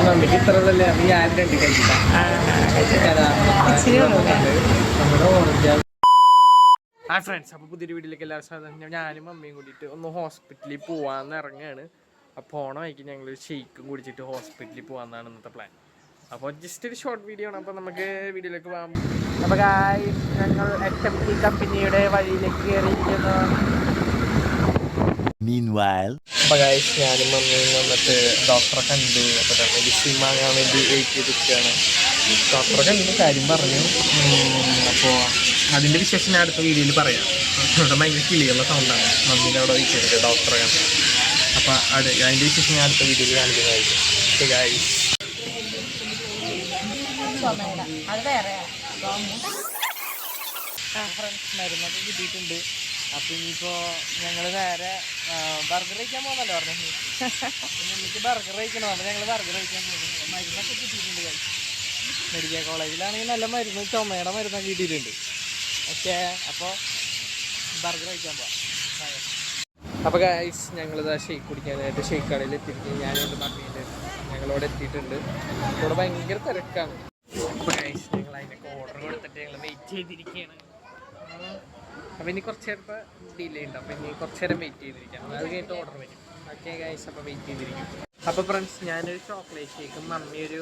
മമ്മിക്ക് ഇത്ര ഉള്ളല്ലേ, അത് ഞാൻ രണ്ട് കഴിച്ചില്ല. ആ ഫ്രണ്ട്സ്, അപ്പോൾ പുതിയൊരു വീട്ടിലേക്ക് എല്ലാവരും സ്വാഗതം. ഞാനും മമ്മിയും കൂടിയിട്ട് ഒന്ന് ഹോസ്പിറ്റലിൽ പോവാന്ന് ഇറങ്ങുകയാണ്. അപ്പോൾ പോണ വഴിക്ക് ഞങ്ങൾ ഷെയ്ക്കും കുടിച്ചിട്ട് ഹോസ്പിറ്റലിൽ പോകാമെന്നാണ് ഇന്നത്തെ പ്ലാൻ. അപ്പോൾ ജസ്റ്റ് ഒരു ഷോർട്ട് വീഡിയോ ആണ്. അപ്പോൾ നമുക്ക് വീഡിയോയിലേക്ക് പോകാം. അപ്പോൾ ഗായ്സ്, ഞങ്ങൾ HMT കമ്പനിയുടെ വഴിയിലേക്ക് കയറിയിരിക്കുന്നു. അപ്പോൾ ഗായ്സ്, ഞാനും മമ്മിയും വന്നിട്ട് ഡോക്ടറെ കണ്ടു. അപ്പോൾ മെഡിസിൻ വാങ്ങാൻ വേണ്ടി വെയിറ്റ് ചെയ്തിരിക്കുകയാണ്. ഡോക്ടറെ കണ്ടു, കാര്യം പറഞ്ഞു. അപ്പോൾ അതിൻ്റെ വിശേഷം ഞാൻ അടുത്ത വീഡിയോയിൽ പറയാം. ഇവിടെ ഭയങ്കര കിളിയുള്ള സൗണ്ടാണ്. മമ്മീൻ്റെ അവിടെ വെയിറ്റ് ചെയ്തിട്ട് ഡോക്ടറെ കണ്ടു. അപ്പോൾ അതിൻ്റെ വിശേഷം ഞാൻ അടുത്ത വീഡിയോയിൽ കാണിക്കുന്നതായിരിക്കും. Okay guys. ഫ്രണ്ട്സ്, മരുന്നൊക്കെ കിട്ടിയിട്ടുണ്ട്. അപ്പോൾ ഇനിയിപ്പോൾ ഞങ്ങൾ നേരെ ബർഗർ കഴിക്കാൻ പോകുന്നല്ലോ പറഞ്ഞു. എനിക്ക് ബർഗർ കഴിക്കണം. അപ്പോൾ ഞങ്ങൾ ബർഗർ കഴിക്കാൻ പോകുന്നു. മരുന്നൊക്കെ കിട്ടിയിട്ടുണ്ട് ഗൈസ്. മെഡിക്കൽ കോളേജിലാണെങ്കിൽ നല്ല മരുന്ന്, ചുമയുടെ മരുന്നൊക്കെ കിട്ടിയിട്ടുണ്ട്. ഓക്കെ, അപ്പോൾ ബർഗർ കഴിക്കാൻ പോവാം. അപ്പോൾ ഗൈസ്, ഞങ്ങളിതാ ഷേക്ക് കുടിക്കാനായിട്ട് ഷേക്ക് കടയിൽ എത്തിയിരിക്കും. ഞാനുണ്ട് മമ്മിയുണ്ട്. ഞങ്ങളിവിടെ എത്തിയിട്ടുണ്ട്. ഇവിടെ ഭയങ്കര തിരക്കാണ്. അപ്പോൾ ഗൈസ്, ഞങ്ങൾ അതിനൊക്കെ ഓർഡർ കൊടുത്തിട്ട് ഞങ്ങൾ വെയിറ്റ് ചെയ്തിരിക്കുകയാണ്. അപ്പോൾ ഇനി കുറച്ച് നേരത്തെ ഡിലേ ഉണ്ട്. അപ്പോൾ ഇനി കുറച്ച് നേരം വെയിറ്റ് ചെയ്തിരിക്കാം. അത് കഴിഞ്ഞിട്ട് ഓർഡർ വരും. ഓക്കെ ഗൈസ്, അപ്പോൾ വെയിറ്റ് ചെയ്തിരിക്കും. അപ്പോൾ ഫ്രണ്ട്സ്, ഞാനൊരു ചോക്ലേറ്റ് ഷേക്കും മമ്മി ഒരു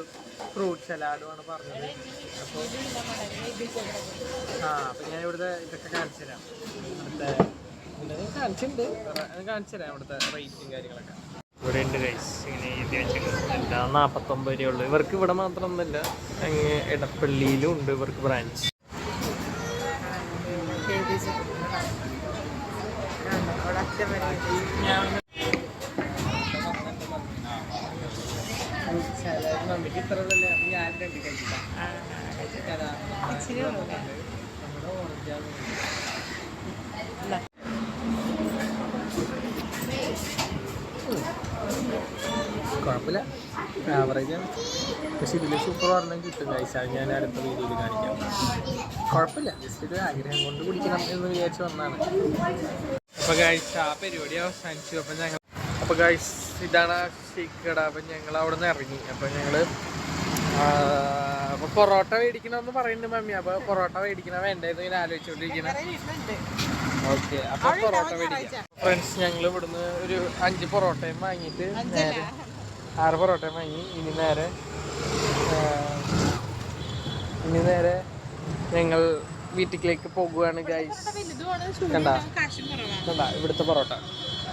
ഫ്രൂട്ട് സലാഡുമാണ് പറഞ്ഞത്. അപ്പോൾ അപ്പോൾ ഞാൻ ഇവിടുത്തെ ഇതൊക്കെ കാണിച്ചു തരാം. ഇവിടുത്തെ കാണിച്ചിട്ടുണ്ട്, കാണിച്ചു തരാം ഇവിടുത്തെ റേറ്റും കാര്യങ്ങളൊക്കെ. ഇവിടെ ഉണ്ട് ഗൈസ്, ഇങ്ങനെ എഴുതി വെച്ചിട്ടുണ്ട്. എല്ലാം 49 രൂപയുള്ളൂ. ഇവർക്ക് ഇവിടെ മാത്രമൊന്നുമില്ല, അങ്ങ് എടപ്പള്ളിയിലും ഉണ്ട് ഇവർക്ക് ബ്രാഞ്ച്. മമ്മിക്ക് ഇത്ര ഉള്ളല്ലേ, അത് ഞാൻ രണ്ട് കഴിച്ചില്ല. കുഴപ്പമില്ല, ആവറേജാണ്. പക്ഷെ ഇതിൽ സൂപ്പർ പറഞ്ഞാൽ കിട്ടും കഴിച്ച. ഞാൻ അടുത്ത വീഡിയോയിൽ കാണിക്കാം. കുഴപ്പമില്ല, ജസ്റ്റ് ഒരു ആഗ്രഹം കൊണ്ട് കുടിക്കണം എന്ന് വിചാരിച്ച് വന്നതാണ്. അപ്പോൾ ഗൈസ്, ആ പരിപാടി അവസാനിച്ചു. അപ്പോൾ ഗൈസ്, ഇതാണ് ആ ഷേക്ക് കട. അപ്പം ഞങ്ങൾ അവിടെ നിന്ന് ഇറങ്ങി. അപ്പോൾ ഞങ്ങൾ അപ്പോൾ പൊറോട്ട മേടിക്കണമെന്ന് പറയുന്നുണ്ട് മമ്മി. അപ്പോൾ പൊറോട്ട മേടിക്കണം വേണ്ടതെന്ന് ഇങ്ങനെ ആലോചിച്ചുകൊണ്ടിരിക്കണം. ഓക്കെ, അപ്പോൾ പൊറോട്ട മേടിക്കാം. ഫ്രണ്ട്സ്, ഞങ്ങൾ ഇവിടുന്ന് ഒരു 5 പൊറോട്ടയും വാങ്ങിയിട്ട് നേരെ 6 പൊറോട്ടയും വാങ്ങി. ഇനി നേരെ ഞങ്ങൾ വീട്ടിലേക്ക് പോകുകയാണ് ഗൈസ്. കണ്ട ഇവിടുത്തെ പൊറോട്ട.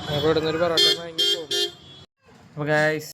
ഞങ്ങൾ ഇവിടുന്ന് ഒരു പൊറോട്ടയും വാങ്ങി പോകും. അപ്പോൾ ഗൈസ്,